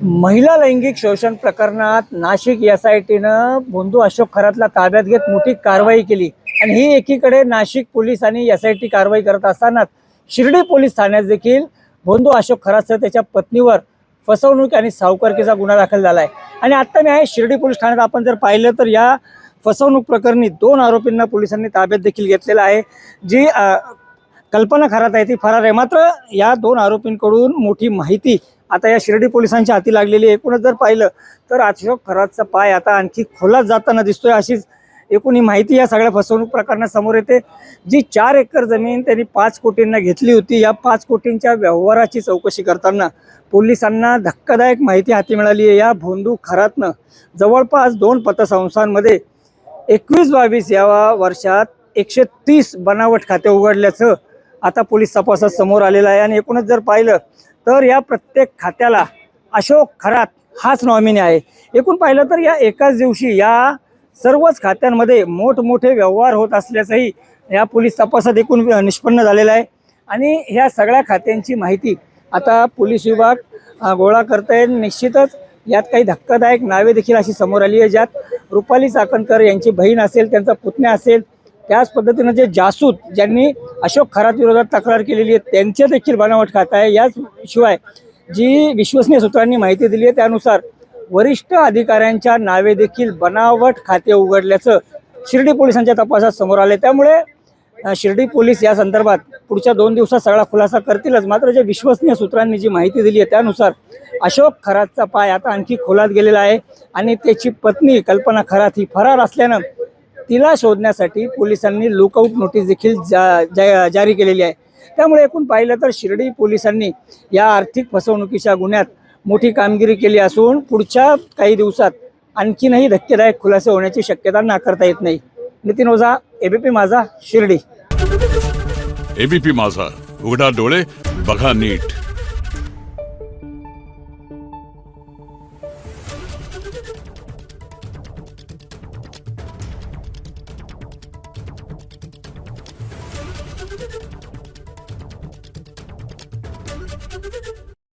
महिला लैंगिक शोषण प्रकरणात नाशिक एसआयटीनं भोंदू अशोक खरातला ताब्यात घेत मोठी कारवाई केली आणि ही एकीकडे नाशिक पोलीस आणि एसआयटी कारवाई करत असतानाच शिर्डी पोलीस ठाण्यात देखील भोंदू अशोक खरातसह त्याच्या पत्नीवर फसवणूक आणि सावकारकीचा गुन्हा दाखल झाला आहे। आणि आता मी आहे शिर्डी पोलीस ठाण्यात। आपण जर पाहिलं तर या फसवणूक प्रकरणी 2 आरोपींना पोलिसांनी ताब्यात देखील घेतलेलं आहे। जी कल्पना खरात आहे ती फरार आहे। मात्र या 2 आरोपींकडून मोठी माहिती आता या शिर्डी पोलिसांच्या हाती लागलेली आहे। एकूणच जर पाहिलं तर अशोक खरातचा पाय आता आणखी खोलात जाताना दिसतोय। अशीच एकूण ही माहिती या सगळ्या फसवणूक प्रकरणात समोर येते। जी 4 एकर जमीन त्यांनी 5 कोटींना घेतली होती, या 5 कोटींच्या व्यवहाराची चौकशी करताना पोलिसांना धक्कादायक माहिती हाती मिळाली आहे। या भोंदू खरातनं जवळपास 2 पतसंस्थांमध्ये 21-22 या वर्षात 130 बनावट खाते उघडल्याचं आता पोलीस तपासात समोर आलेलं आहे। आणि एकूणच जर पाहिलं तर या प्रत्येक खात्याला अशोक खरात हाच नॉमिनी आहे। एकूण पाहिलं तर या एकाच दिवशी या सर्वच खात्यांमध्ये मोठमोठे व्यवहार होत असल्याचंही या पोलीस तपासात एकूण निष्पन्न झालेलं आहे। आणि ह्या सगळ्या खात्यांची माहिती आता पोलीस विभाग गोळा करताय। निश्चितच यात काही धक्कादायक नावे देखील अशी समोर आली आहे, ज्यात रुपाली चाकणकर यांची बहीण असेल, त्यांचा पुतण्या असेल, त्याच पद्धतीनं जे जासूद ज्यांनी अशोक खरात विरोधात तक्रार केलेली आहे त्यांचे देखील बनावट खातं आहे। याशिवाय जी विश्वसनीय सूत्रांनी माहिती दिली आहे त्यानुसार वरिष्ठ अधिकाऱ्यांच्या नावे देखील बनावट खाते उघडल्याचं शिर्डी पोलिसांच्या तपासात समोर आले। त्यामुळे शिर्डी पोलीस या संदर्भात पुढच्या 2 दिवसात सगळा खुलासा करतीलच। मात्र जे विश्वसनीय सूत्रांनी जी माहिती दिली आहे त्यानुसार अशोक खरातचा पाय आता आणखी खोलात गेलेला आहे आणि त्याची पत्नी कल्पना खरात ही फरार असल्यानं तिला शोधण्यासाठी पोलिसांनी लुकआउट नोटीस देखील जारी केलेली आहे। त्यामुळे एकूण पाहिलं तर शिर्डी पोलिसांनी या आर्थिक फसवणुकीच्या गुन्ह्यात मोठी कामगिरी केली असून पुढच्या काही दिवसात आणखीनही धक्केदायक खुलासे होण्याची शक्यता नाकारता येत नाही। नितीन ओझा, एबीपी माझा, शिर्डी। एबीपी माझा, उघडा डोळे बघा नीट।